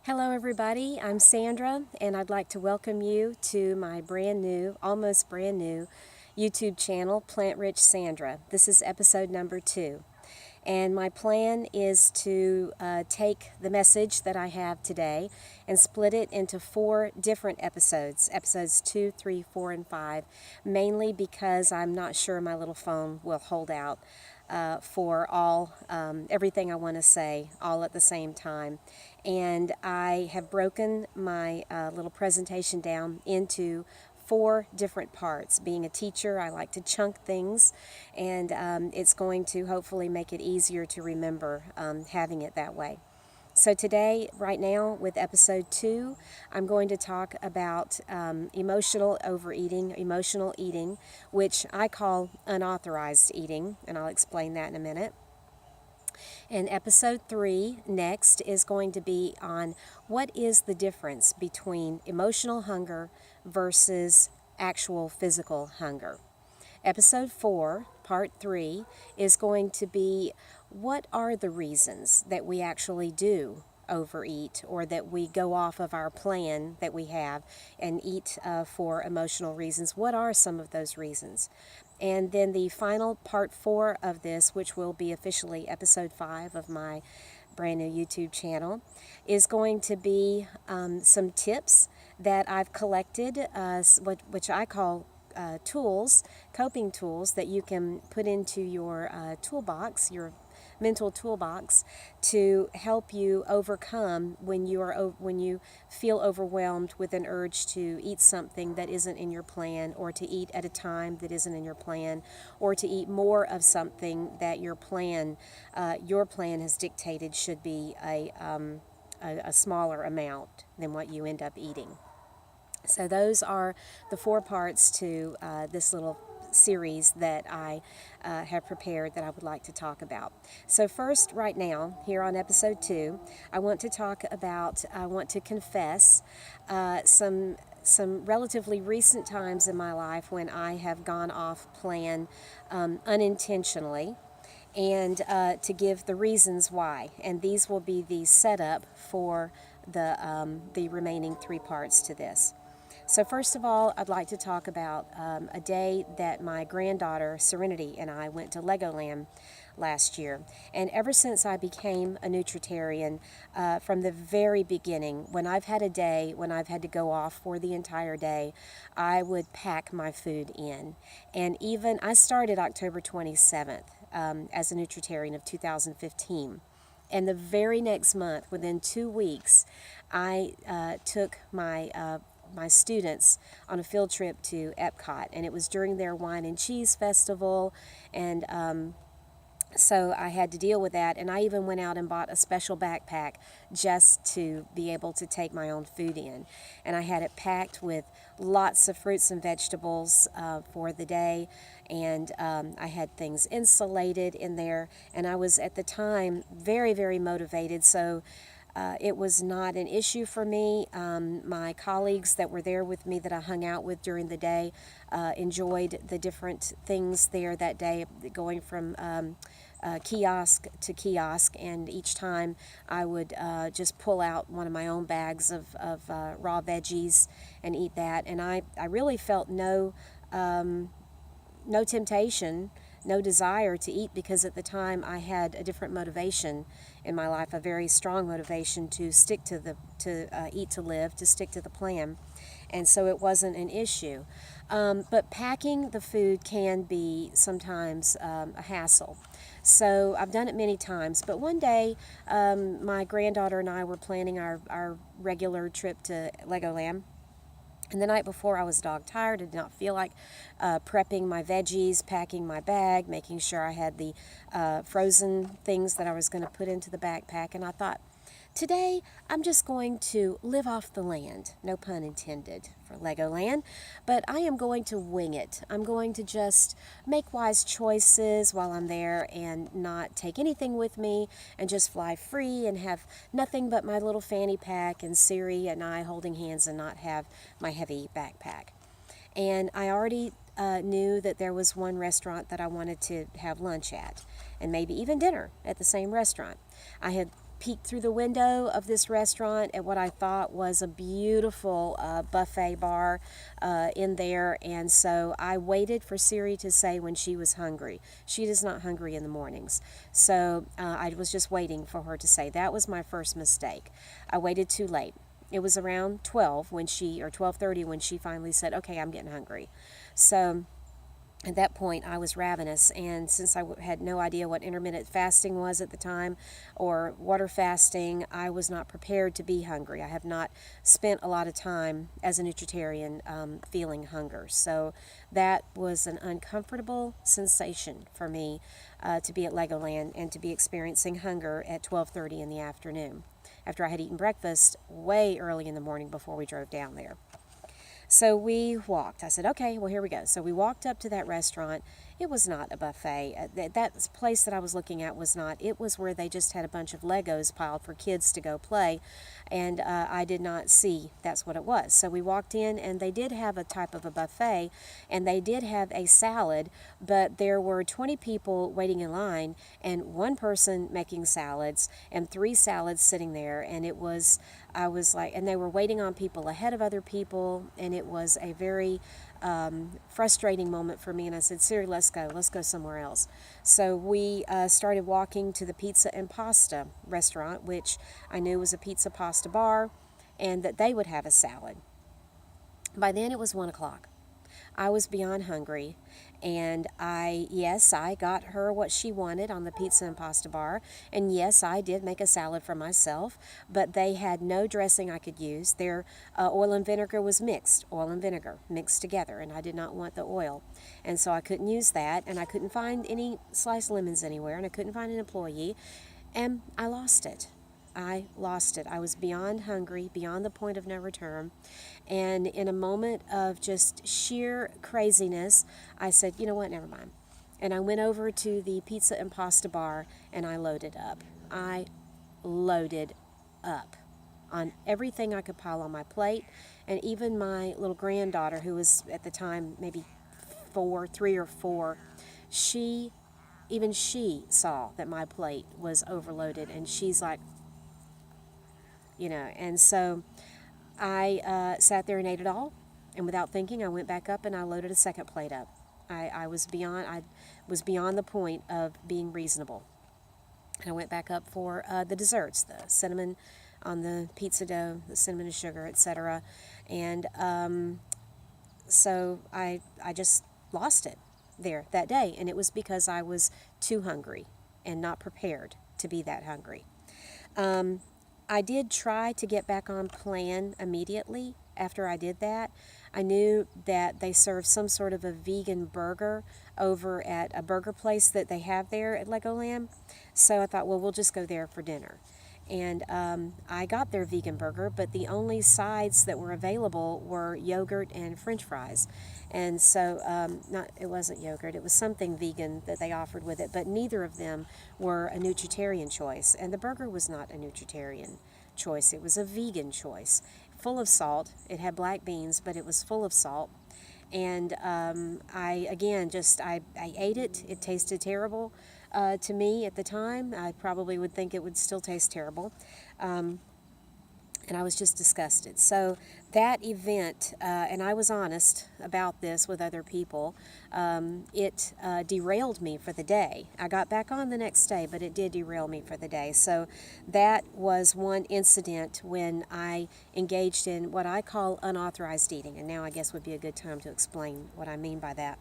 Hello everybody, I'm Sandra and I'd like to welcome you to my almost brand new YouTube channel, Plant Rich Sandra. This is episode number 2. And my plan is to take the message that I have today and split it into 4 different episodes 2, 3, 4, and 5, mainly because I'm not sure my little phone will hold out for everything I want to say all at the same time. And I have broken my little presentation down into 4 different parts. Being a teacher, I like to chunk things, and it's going to hopefully make it easier to remember having it that way. So today, right now, with episode 2, I'm going to talk about emotional overeating, emotional eating, which I call unauthorized eating, and I'll explain that in a minute. And episode 3 next is going to be on what is the difference between emotional hunger versus actual physical hunger. Episode 4, part 3, is going to be what are the reasons that we actually do overeat, or that we go off of our plan that we have and eat for emotional reasons. What are some of those reasons? And then the final part 4 of this, which will be officially episode 5 of my brand new YouTube channel, is going to be some tips that I've collected, which I call coping tools that you can put into your toolbox, your mental toolbox, to help you overcome when you feel overwhelmed with an urge to eat something that isn't in your plan, or to eat at a time that isn't in your plan, or to eat more of something that your plan has dictated should be a smaller amount than what you end up eating. So those are the 4 parts to this little series that I have prepared that I would like to talk about. So first, right now, here on episode 2, I want to confess some relatively recent times in my life when I have gone off plan unintentionally, and to give the reasons why. And these will be the setup for the remaining 3 parts to this. So first of all, I'd like to talk about a day that my granddaughter, Serenity, and I went to Legoland last year. And ever since I became a nutritarian, from the very beginning, when I've had a day when I've had to go off for the entire day, I would pack my food in. And even, I started October 27th as a nutritarian of 2015. And the very next month, within 2 weeks, I took my students on a field trip to Epcot, and it was during their wine and cheese festival, and so I had to deal with that, and I even went out and bought a special backpack just to be able to take my own food in. And I had it packed with lots of fruits and vegetables for the day, and I had things insulated in there, and I was at the time very, very motivated, so it was not an issue for me. My colleagues that were there with me, that I hung out with during the day, enjoyed the different things there that day, going from kiosk to kiosk, and each time I would just pull out one of my own bags of raw veggies and eat that. And I really felt no temptation, no desire to eat, because at the time I had a different motivation in my life, a very strong motivation to stick to eat to live, to stick to the plan, and so it wasn't an issue. But packing the food can be sometimes a hassle. So I've done it many times, but one day my granddaughter and I were planning our regular trip to Legoland. And the night before, I was dog tired. I did not feel like prepping my veggies, packing my bag, making sure I had the frozen things that I was going to put into the backpack. And I thought, today I'm just going to live off the land, no pun intended for Legoland, but I am going to wing it. I'm going to just make wise choices while I'm there and not take anything with me, and just fly free and have nothing but my little fanny pack and Siri and I holding hands, and not have my heavy backpack. And I already knew that there was one restaurant that I wanted to have lunch at, and maybe even dinner at the same restaurant. I had peeked through the window of this restaurant at what I thought was a beautiful buffet bar in there, and so I waited for Siri to say when she was hungry. She is not hungry in the mornings, so I was just waiting for her to say. That was my first mistake. I waited too late. It was around 12 when she, or 12:30 when she finally said, okay, I'm getting hungry. So at that point, I was ravenous, and since I had no idea what intermittent fasting was at the time or water fasting, I was not prepared to be hungry. I have not spent a lot of time as a nutritarian feeling hunger. So that was an uncomfortable sensation for me to be at Legoland and to be experiencing hunger at 12:30 in the afternoon after I had eaten breakfast way early in the morning before we drove down there. So we walked. I said, okay, well, here we go. So we walked up to that restaurant. It was not a buffet. That place that I was looking at was not. It was where they just had a bunch of Legos piled for kids to go play, and I did not see that's what it was. So we walked in, and they did have a type of a buffet, and they did have a salad, but there were 20 people waiting in line, and one person making salads, and 3 salads sitting there, and it was, I was like, and they were waiting on people ahead of other people, and it was a very frustrating moment for me. And I said, Siri, let's go somewhere else. So we started walking to the pizza and pasta restaurant, which I knew was a pizza pasta bar, and that they would have a salad. By then it was 1 o'clock. I was beyond hungry, and yes, I got her what she wanted on the pizza and pasta bar, and yes, I did make a salad for myself, but they had no dressing I could use. Their oil and vinegar was mixed, oil and vinegar mixed together, and I did not want the oil, and so I couldn't use that, and I couldn't find any sliced lemons anywhere, and I couldn't find an employee, and I lost it. I lost it. I was beyond hungry, beyond the point of no return. And in a moment of just sheer craziness, I said, you know what, never mind. And I went over to the pizza and pasta bar, and I loaded up. I loaded up on everything I could pile on my plate. And even my little granddaughter, who was at the time maybe 3 or 4, even she saw that my plate was overloaded, and she's like, and so I sat there and ate it all, and without thinking, I went back up and I loaded a second plate up. I was beyond the point of being reasonable. And I went back up for the desserts, the cinnamon on the pizza dough, the cinnamon and sugar, etc. And so I just lost it there that day, and it was because I was too hungry and not prepared to be that hungry. I did try to get back on plan immediately after I did that. I knew that they served some sort of a vegan burger over at a burger place that they have there at Legoland. So I thought, well, we'll just go there for dinner. And I got their vegan burger, but the only sides that were available were yogurt and French fries. And so, it wasn't yogurt, it was something vegan that they offered with it, but neither of them were a nutritarian choice. And the burger was not a nutritarian choice, it was a vegan choice. Full of salt, it had black beans, but it was full of salt. And I ate it, it tasted terrible. To me at the time, I probably would think it would still taste terrible. And I was just disgusted. So that event, and I was honest about this with other people, it derailed me for the day. I got back on the next day, but it did derail me for the day. So that was one incident when I engaged in what I call unauthorized eating. And now I guess would be a good time to explain what I mean by that.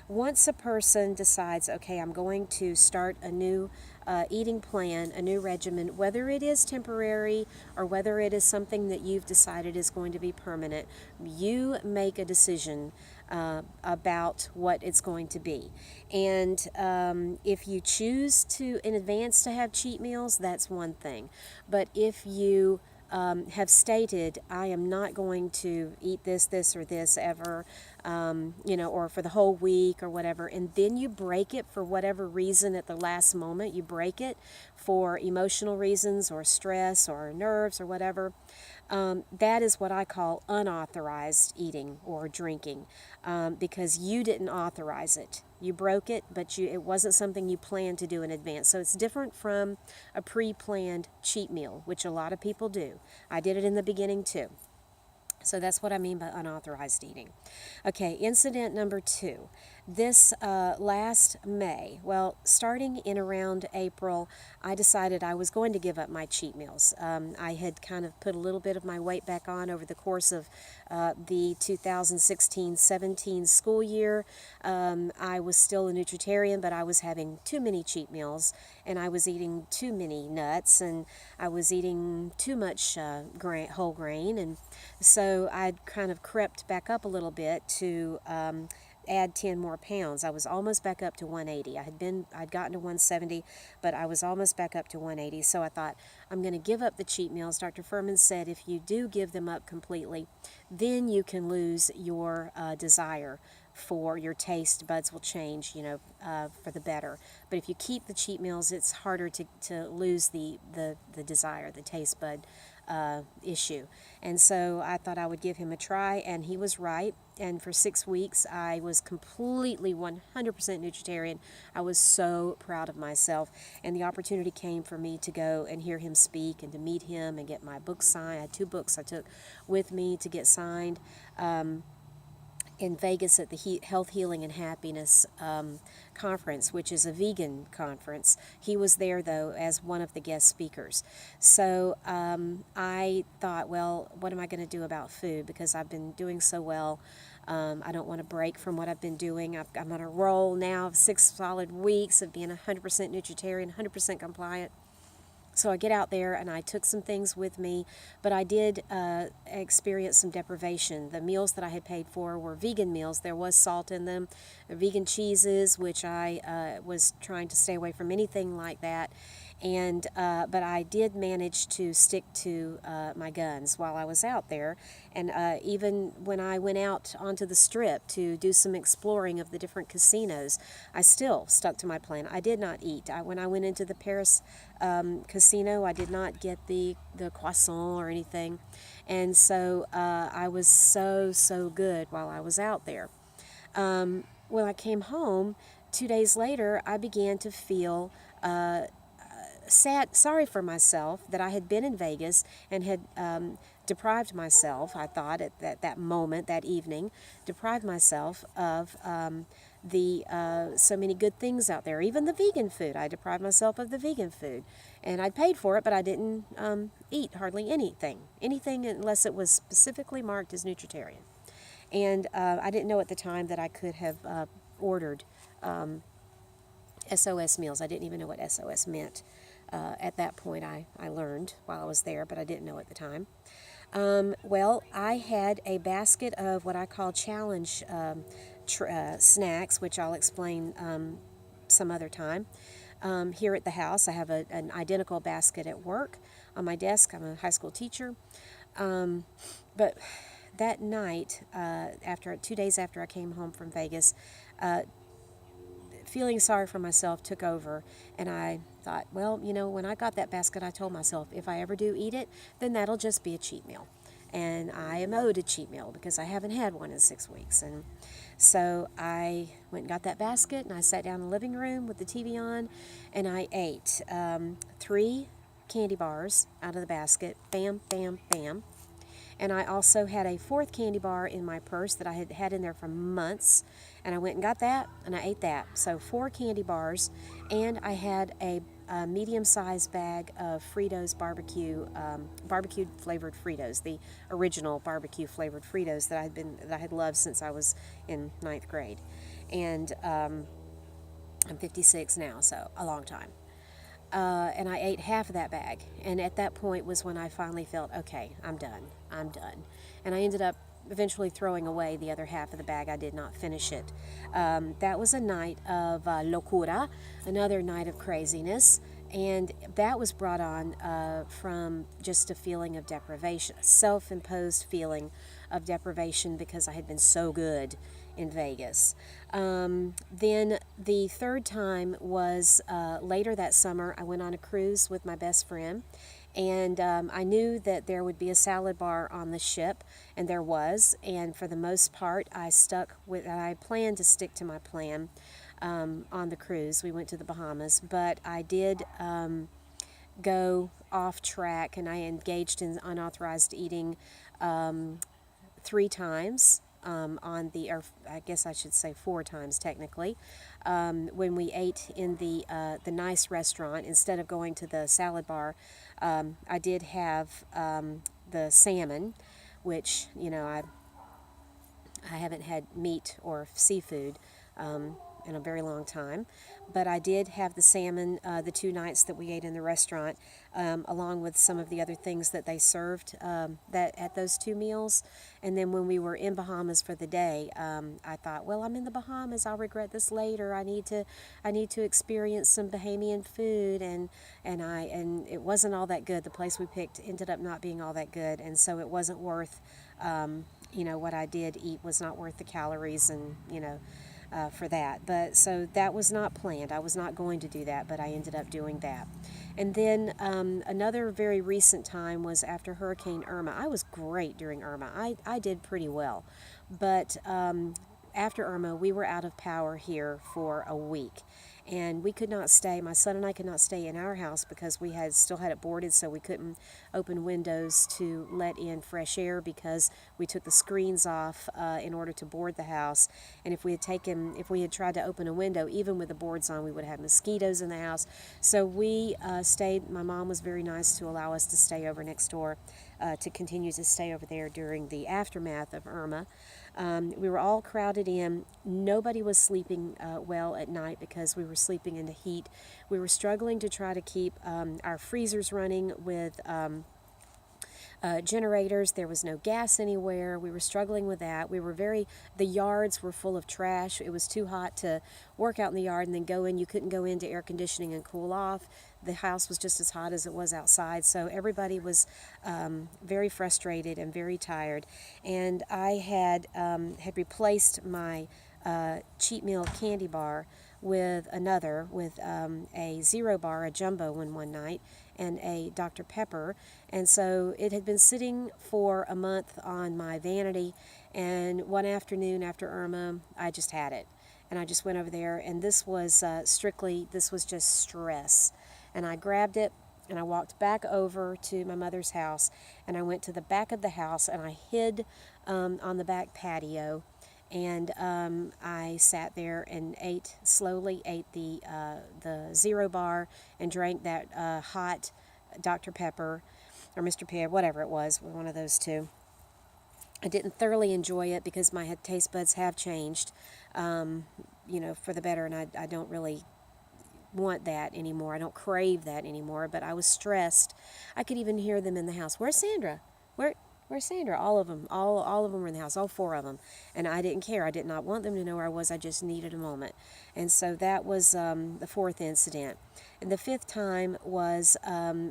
Once a person decides, okay, I'm going to start a new eating plan, a new regimen, whether it is temporary or whether it is something that you've decided is going to be permanent, you make a decision about what it's going to be. And if you choose to, in advance, to have cheat meals, that's one thing. But if you have stated, I am not going to eat this, or this ever, or for the whole week or whatever, and then you break it for whatever reason at the last moment, you break it for emotional reasons or stress or nerves or whatever, that is what I call unauthorized eating or drinking, because you didn't authorize it. You broke it, but it wasn't something you planned to do in advance. So it's different from a pre-planned cheat meal, which a lot of people do. I did it in the beginning too. So that's what I mean by unauthorized eating. Okay, incident number 2. This last May, well, starting in around April, I decided I was going to give up my cheat meals. I had kind of put a little bit of my weight back on over the course of the 2016-17 school year. I was still a nutritarian, but I was having too many cheat meals, and I was eating too many nuts, and I was eating too much whole grain, and so I'd kind of crept back up a little bit to add 10 more pounds. I was almost back up to 180. I'd gotten to 170, but I was almost back up to 180. So I thought, I'm going to give up the cheat meals. Dr. Furman said if you do give them up completely, then you can lose your desire for your taste buds will change, for the better. But if you keep the cheat meals, it's harder to lose the desire, the taste bud issue. And so I thought I would give him a try, and he was right. And for 6 weeks, I was completely 100% nutritarian. I was so proud of myself. And the opportunity came for me to go and hear him speak and to meet him and get my book signed. I had 2 books I took with me to get signed in Vegas at the Health, Healing, and Happiness conference, which is a vegan conference. He was there, though, as one of the guest speakers. So I thought, well, what am I going to do about food? Because I've been doing so well. I don't want to break from what I've been doing. I'm on a roll now of 6 solid weeks of being 100% nutritarian, 100% compliant. So I get out there and I took some things with me, but I did experience some deprivation. The meals that I had paid for were vegan meals. There was salt in them, vegan cheeses, which I was trying to stay away from anything like that. And but I did manage to stick to my guns while I was out there. And even when I went out onto the strip to do some exploring of the different casinos, I still stuck to my plan. I did not eat. When I went into the Paris casino, I did not get the croissant or anything. And so I was so good while I was out there. When I came home, 2 days later, I began to feel sorry for myself that I had been in Vegas and had deprived myself, I thought at that moment, that evening, deprived myself of so many good things out there. Even the vegan food, I deprived myself of the vegan food. And I paid for it, but I didn't eat hardly anything unless it was specifically marked as nutritarian. And I didn't know at the time that I could have ordered SOS meals. I didn't even know what SOS meant. At that point, I learned while I was there, but I didn't know at the time. Well, I had a basket of what I call challenge snacks, which I'll explain some other time. Here at the house, I have an identical basket at work on my desk. I'm a high school teacher. But that night, 2 days after I came home from Vegas, feeling sorry for myself took over, and I thought, well, when I got that basket, I told myself, if I ever do eat it, then that'll just be a cheat meal. And I am owed a cheat meal because I haven't had one in 6 weeks. And so I went and got that basket, and I sat down in the living room with the TV on, and I ate 3 candy bars out of the basket, bam, bam, bam. And I also had a 4th candy bar in my purse that I had had in there for months. And I went and got that, and I ate that. So 4 candy bars, and I had a medium-sized bag of Fritos barbecue flavored Fritos, the original barbecue flavored Fritos that I had loved since I was in 9th grade. And I'm 56 now, so a long time. And I ate half of that bag. And at that point was when I finally felt, okay, I'm done. And I ended up eventually throwing away the other half of the bag. I did not finish it. That was a night of locura, another night of craziness. And that was brought on from just a feeling of deprivation, a self-imposed feeling of deprivation because I had been so good in Vegas. Then the 3rd time was later that summer. I went on a cruise with my best friend, and I knew that there would be a salad bar on the ship, and there was. And for the most part, I planned to stick to my plan. on the cruise. We went to the Bahamas, but I did go off track, and I engaged in unauthorized eating 3 times on the, or I guess I should say 4 times technically, when we ate in the nice restaurant instead of going to the salad bar. I did have the salmon, which I haven't had meat or seafood in a very long time, but I did have the salmon the 2 nights that we ate in the restaurant, along with some of the other things that they served that at those 2 meals. And then when we were in Bahamas for the day, I thought, well, I'm in the Bahamas. I'll regret this later. I need to experience some Bahamian food, and it wasn't all that good. The place we picked ended up not being all that good, and so it wasn't worth. What I did eat was not worth the calories, and for that. But so that was not planned. I was not going to do that, but I ended up doing that. And then another very recent time was after Hurricane Irma. I was great during Irma. I did pretty well. But after Irma, we were out of power here for a week. And we could not stay, my son and I could not stay in our house because we still had it boarded, so we couldn't open windows to let in fresh air because we took the screens off in order to board the house. And if we had tried to open a window, even with the boards on, we would have mosquitoes in the house. So we stayed. My mom was very nice to allow us to stay over next door, to continue to stay over there during the aftermath of Irma. We were all crowded in. Nobody was sleeping well at night because we were sleeping in the heat. We were struggling to try to keep our freezers running with generators. There was no gas anywhere. We were struggling with that. The yards were full of trash. It was too hot to work out in the yard and then go in. You couldn't go into air conditioning and cool off. The house was just as hot as it was outside. So everybody was very frustrated and very tired. And I had replaced my cheat meal candy bar with a Zero Bar, a jumbo one night, and a Dr. Pepper. And so it had been sitting for a month on my vanity, and one afternoon after Irma, I just had it. And I just went over there, and this was just stress. And I grabbed it, and I walked back over to my mother's house, and I went to the back of the house, and I hid on the back patio. And I sat there and slowly ate the Zero Bar and drank that hot Dr. Pepper or Mr. Pibb, whatever it was, one of those two. I didn't thoroughly enjoy it because my taste buds have changed, for the better, and I don't really want that anymore. I don't crave that anymore, but I was stressed. I could even hear them in the house. Where's Sandra? Where's Sandra? All of them. All of them were in the house, all 4 of them. And I didn't care. I did not want them to know where I was. I just needed a moment. And so that was the 4th incident. And the 5th time was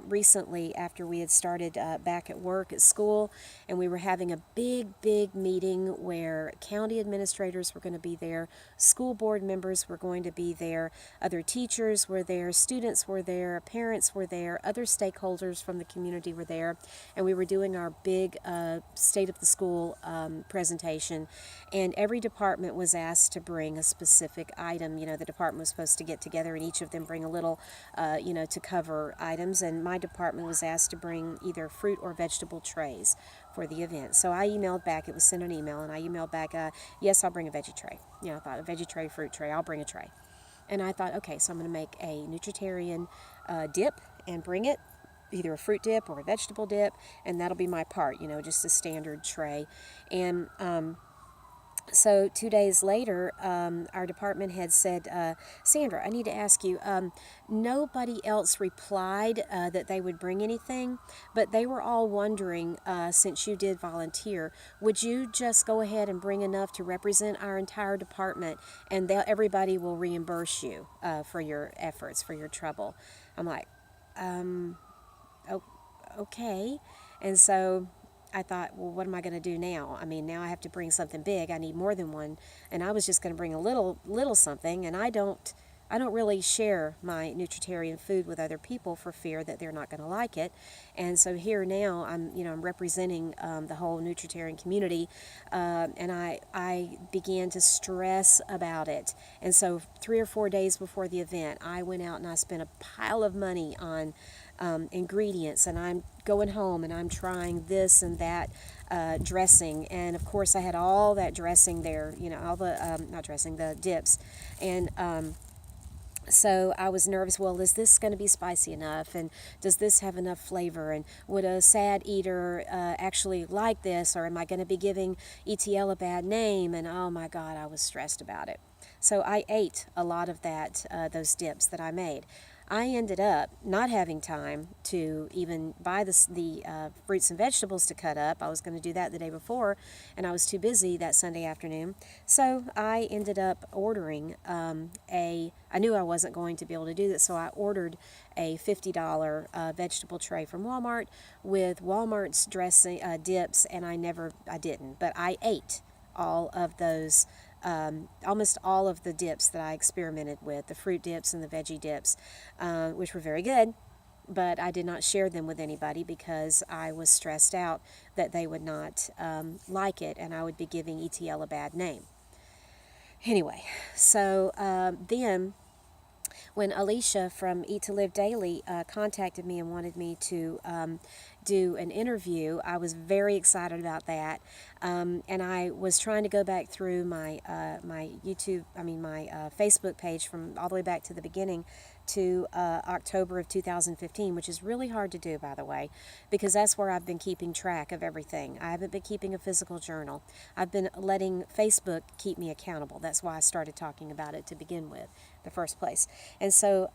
recently after we had started back at work at school, and we were having a big meeting where county administrators were going to be there, school board members were going to be there, other teachers were there, students were there, parents were there, other stakeholders from the community were there, and we were doing our big state of the school presentation, and every department was asked to bring a specific item. The department was supposed to get together and each of them bring a little to cover items, and my department was asked to bring either fruit or vegetable trays for the event. So I emailed back, it was sent an email, and I emailed back, yes, I'll bring a veggie tray. I thought a veggie tray, fruit tray, I'll bring a tray. And I thought, okay, so I'm going to make a nutritarian dip and bring it, either a fruit dip or a vegetable dip, and that'll be my part, just a standard tray. And so 2 days later, our department head said, Sandra, I need to ask you, nobody else replied that they would bring anything, but they were all wondering, since you did volunteer, would you just go ahead and bring enough to represent our entire department, and everybody will reimburse you for your efforts, for your trouble. I'm like, okay. And so I thought, well, what am I going to do now? Now I have to bring something big. I need more than one. And I was just going to bring a little something, and I don't I don't really share my nutritarian food with other people for fear that they're not going to like it. And so here now I'm representing the whole nutritarian community, and I began to stress about it. And so 3 or 4 days before the event, I went out and I spent a pile of money on ingredients, and I'm going home and I'm trying this and that dressing, and of course I had all that dressing there, all the not dressing, the dips, and so I was nervous. Well, is this going to be spicy enough? And does this have enough flavor? And would a sad eater actually like this? Or am I going to be giving ETL a bad name? And oh my God, I was stressed about it. So I ate a lot of those dips that I made. I ended up not having time to even buy the fruits and vegetables to cut up. I was going to do that the day before, and I was too busy that Sunday afternoon. So I ended up ordering I knew I wasn't going to be able to do this, so I ordered a $50 vegetable tray from Walmart with Walmart's dressing dips, and I didn't, but I ate all of those. Almost all of the dips that I experimented with, the fruit dips and the veggie dips, which were very good, but I did not share them with anybody because I was stressed out that they would not like it and I would be giving ETL a bad name. Anyway, so then when Alicia from Eat to Live Daily contacted me and wanted me to do an interview, I was very excited about that. And I was trying to go back through my Facebook page from all the way back to the beginning to October of 2015, which is really hard to do, by the way, because that's where I've been keeping track of everything. I haven't been keeping a physical journal. I've been letting Facebook keep me accountable. That's why I started talking about it to begin with, the first place. And so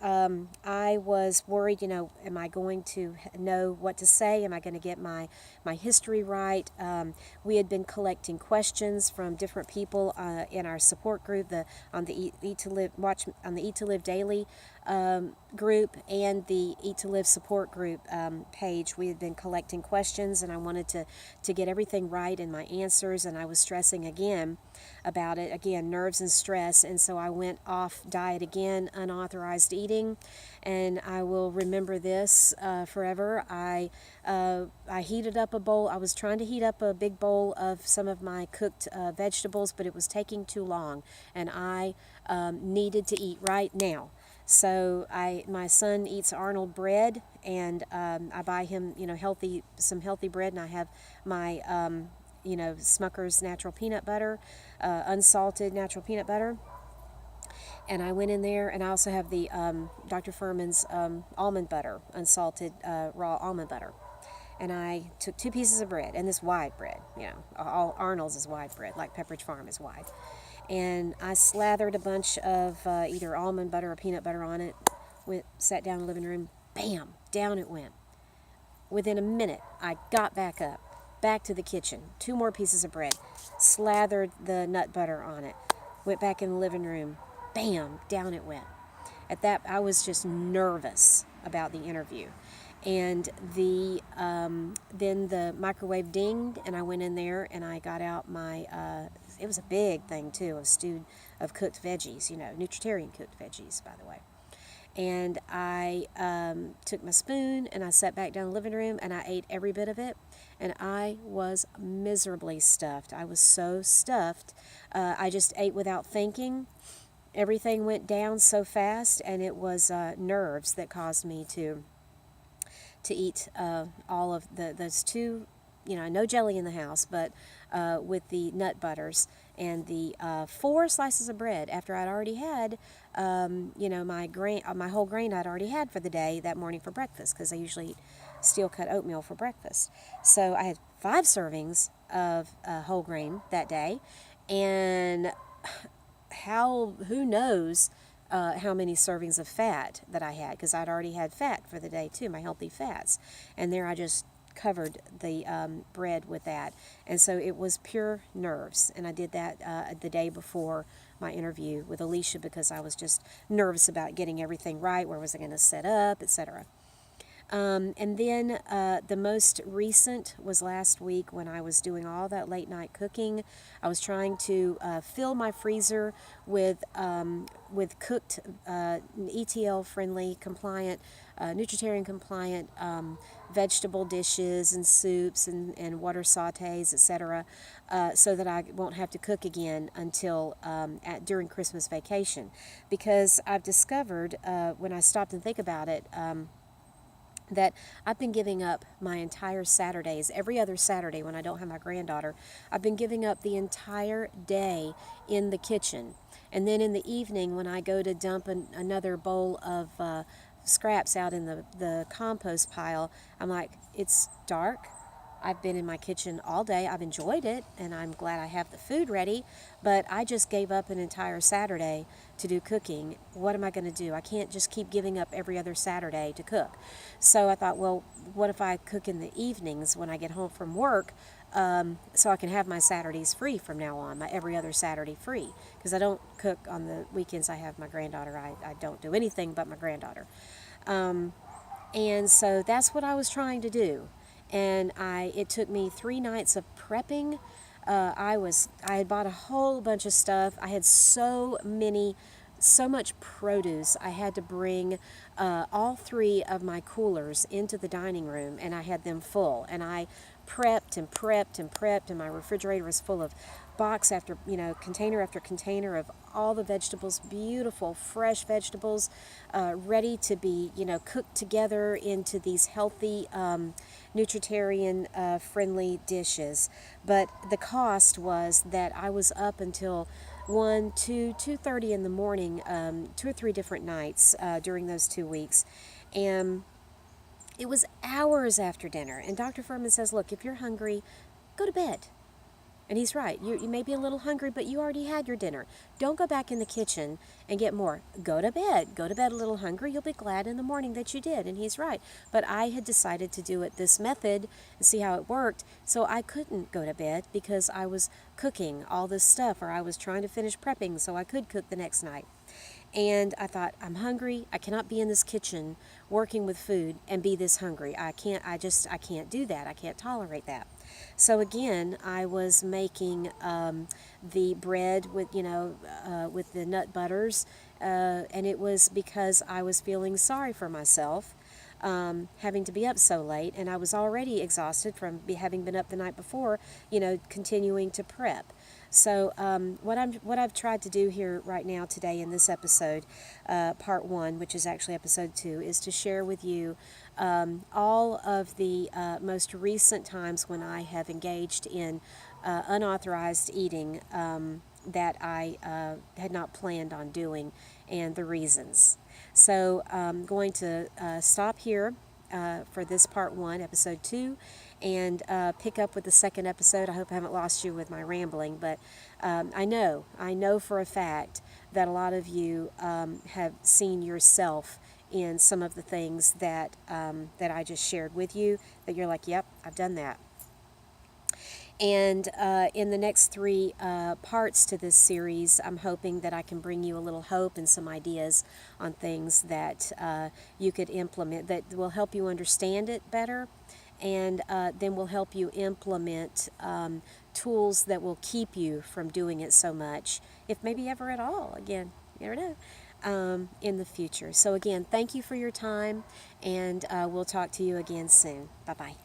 I was worried, am I going to know what to say? Am I going to get my history right? We had been collecting questions from different people in our support group, on the Eat to Live Daily group and the Eat to Live support group page. We had been collecting questions, and I wanted to get everything right in my answers, and I was stressing again about it, nerves and stress, and so I went off diet again, unauthorized eating, and I will remember this forever. I heated up a bowl. I was trying to heat up a big bowl of some of my cooked vegetables, but it was taking too long, and I needed to eat right now. So my son eats Arnold bread, and I buy him, some healthy bread, and I have my, Smucker's natural peanut butter, unsalted natural peanut butter. And I went in there, and I also have the Dr. Furman's almond butter, unsalted raw almond butter. And I took 2 pieces of bread, and this wide bread, all Arnold's is wide bread, like Pepperidge Farm is wide. And I slathered a bunch of either almond butter or peanut butter on it, sat down in the living room, bam, down it went. Within a minute, I got back up, back to the kitchen, 2 more pieces of bread, slathered the nut butter on it, went back in the living room, bam, down it went. At that, I was just nervous about the interview. And then the microwave dinged, and I went in there and I got out my, it was a big thing too, of cooked veggies, nutritarian cooked veggies, by the way. And I took my spoon and I sat back down in the living room and I ate every bit of it, and I was miserably stuffed. I was so stuffed. I just ate without thinking. Everything went down so fast, and it was nerves that caused me to eat all of those 2, no jelly in the house, but with the nut butters and the 4 slices of bread after I'd already had, my whole grain I'd already had for the day that morning for breakfast, because I usually eat steel-cut oatmeal for breakfast. So I had 5 servings of whole grain that day, and who knows how many servings of fat that I had, because I'd already had fat for the day too, my healthy fats. And there I just covered the bread with that. And so it was pure nerves. And I did that the day before my interview with Alicia, because I was just nervous about getting everything right. Where was I going to set up, etc. And then the most recent was last week when I was doing all that late night cooking. I was trying to fill my freezer with cooked, ETL friendly, compliant, nutritarian compliant vegetable dishes and soups and water sautés, etc., so that I won't have to cook again until during Christmas vacation. Because I've discovered when I stopped and think about it, that I've been giving up my entire Saturdays, every other Saturday when I don't have my granddaughter, I've been giving up the entire day in the kitchen. And then in the evening when I go to dump another bowl of scraps out in the compost pile, I'm like, it's dark. I've been in my kitchen all day. I've enjoyed it, and I'm glad I have the food ready, but I just gave up an entire Saturday to do cooking. What am I going to do? I can't just keep giving up every other Saturday to cook. So I thought, well, what if I cook in the evenings when I get home from work, so I can have my Saturdays free from now on, my every other Saturday free, because I don't cook on the weekends. I have my granddaughter. I don't do anything but my granddaughter. And so that's what I was trying to do. And it took me 3 nights of prepping. I had bought a whole bunch of stuff. I had so much produce. I had to bring all 3 of my coolers into the dining room, and I had them full. And I prepped and prepped and prepped, and my refrigerator was full of box after, container after container of all the vegetables, beautiful, fresh vegetables, ready to be, cooked together into these healthy, nutritarian, friendly dishes. But the cost was that I was up until 1, 2, 2:30 in the morning, 2 or 3 different nights during those 2 weeks. And it was hours after dinner. And Dr. Furman says, look, if you're hungry, go to bed. And he's right. You may be a little hungry, but you already had your dinner. Don't go back in the kitchen and get more. Go to bed. Go to bed a little hungry. You'll be glad in the morning that you did. And he's right. But I had decided to do it this method and see how it worked. So I couldn't go to bed because I was cooking all this stuff, or I was trying to finish prepping so I could cook the next night. And I thought, I'm hungry. I cannot be in this kitchen working with food and be this hungry. I can't do that. I can't tolerate that. So again, I was making the bread with, with the nut butters, and it was because I was feeling sorry for myself, having to be up so late, and I was already exhausted from having been up the night before, continuing to prep. So what I've tried to do here right now today in this episode, part 1, which is actually episode 2, is to share with you all of the most recent times when I have engaged in unauthorized eating that I had not planned on doing, and the reasons. So I'm going to stop here for this part 1, episode 2, and pick up with the second episode. I hope I haven't lost you with my rambling, but I know for a fact that a lot of you have seen yourself in some of the things that I just shared with you, that you're like, yep, I've done that. And in the next 3 parts to this series, I'm hoping that I can bring you a little hope and some ideas on things that you could implement that will help you understand it better, and then will help you implement tools that will keep you from doing it so much, if maybe ever at all. Again, you never know, in the future. So again, thank you for your time, and we'll talk to you again soon. Bye-bye.